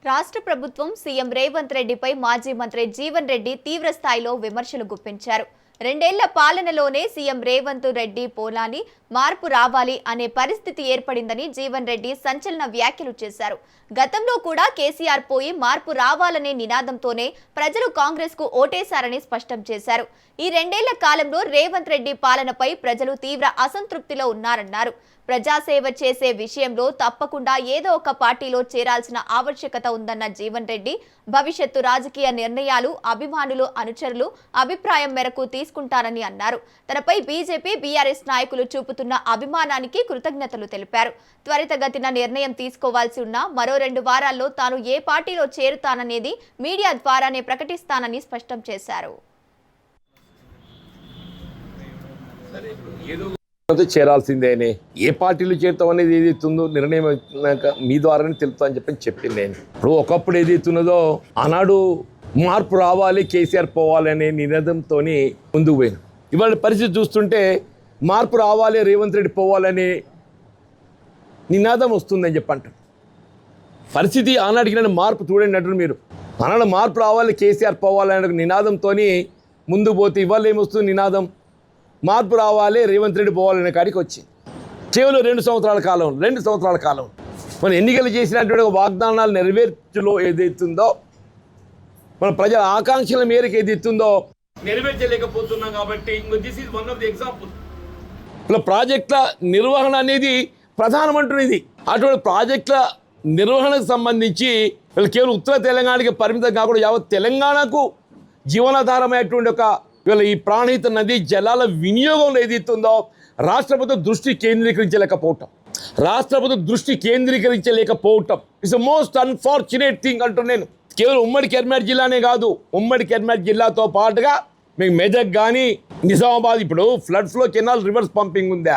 రాష్ట్ర ప్రభుత్వం సీఎం రేవంత్ రెడ్డిపై మాజీ మంత్రి జీవన్ రెడ్డి తీవ్ర స్థాయిలో విమర్శలు గుప్పించారు. 2 ఏళ్ల పాలనలోనే సీఎం రేవంత్ రెడ్డి పోలాని మార్పు రావాలి అనే పరిస్థితి ఏర్పడిందని జీవన్ రెడ్డి సంచలన వ్యాఖ్యలు చేశారు. గతంలో కూడా కేసీఆర్ పోయి మార్పు రావాలనే నినాదంతోనే ప్రజలు కాంగ్రెస్ కు ఓటేశారని స్పష్టం చేశారు. ఈ 2 ఏళ్ల కాలంలో రేవంత్ రెడ్డి పాలనపై ప్రజలు తీవ్ర అసంతృప్తిలో ఉన్నారన్నారు. ప్రజాసేవ చేసే విషయంలో తప్పకుండా ఏదో ఒక పార్టీలో చేరాల్సిన ఆవశ్యకత ఉందన్న జీవన్ రెడ్డి భవిష్యత్తు రాజకీయ నిర్ణయాలు అభిమానులు అనుచరులు అభిప్రాయం మేరకు తీసుకుంటారని అన్నారు. తనపై బీజేపీ బీఆర్ఎస్ నాయకులు చూపుతున్న అభిమానానికి కృతజ్ఞతలు తెలిపారు. త్వరితగతిన నిర్ణయం తీసుకోవాల్సి ఉన్న మరో 2 వారాల్లో తాను ఏ పార్టీలో చేరుతాననేది మీడియా ద్వారానే ప్రకటిస్తానని స్పష్టం చేశారు. చేరాల్సిందేనే ఏ పార్టీలో చేరుతాం అనేది ఏదైతుందో నిర్ణయం మీ ద్వారానే తెలుపుతా అని చెప్పింది నేను. ఇప్పుడు ఒకప్పుడు ఏదైతున్నదో ఆనాడు మార్పు రావాలి కేసీఆర్ పోవాలి అనే నినాదంతో ముందుకు పోయినాం. ఇవాళ పరిస్థితి చూస్తుంటే మార్పు రావాలి రేవంత్ రెడ్డి పోవాలనే నినాదం వస్తుందని చెప్పంటారు. పరిస్థితి ఆనాటికి నన్ను మార్పు చూడండి అంటారు మీరు. ఆనాడు మార్పు రావాలి కేసీఆర్ పోవాలనే నినాదంతో ముందుకు పోతే ఇవాళ ఏమొస్తుంది నినాదం మార్పు రావాలి రేవంత్ రెడ్డి పోవాలనే కాడికి వచ్చింది. కేవలం 2 సంవత్సరాల కాలం మన ఎన్నికలు చేసినటువంటి వాగ్దానాలు నెరవేర్చులో ఏదైతుందో మన ప్రజల ఆకాంక్షల మేరకు ఏదైతుందో నెరవేర్చలేకపోతున్నాం. కాబట్టి this is one of the example. ఇలా ప్రాజెక్టుల నిర్వహణ అనేది ప్రధానమంటున్నది. అటువంటి ప్రాజెక్టుల నిర్వహణకు సంబంధించి కేవలం ఉత్తర తెలంగాణకి పరిమితం కాకుండా యావత్ తెలంగాణకు జీవనాధారమైనటువంటి ఒక ఇవాళ ఈ ప్రాణహిత నది జలాల వినియోగంలో ఏదైతుందో రాష్ట్ర ప్రభుత్వం దృష్టి కేంద్రీకరించలేకపోవటం it's the most unfortunate thing అంటున్నాను. కేవలం ఉమ్మడి కరీంనగర్ జిల్లానే కాదు, ఉమ్మడి కరీంనగర్ జిల్లాతో పాటుగా మీకు మెదక్ కానీ నిజామాబాద్ ఇప్పుడు flood flow canal reverse pumping ఉందా,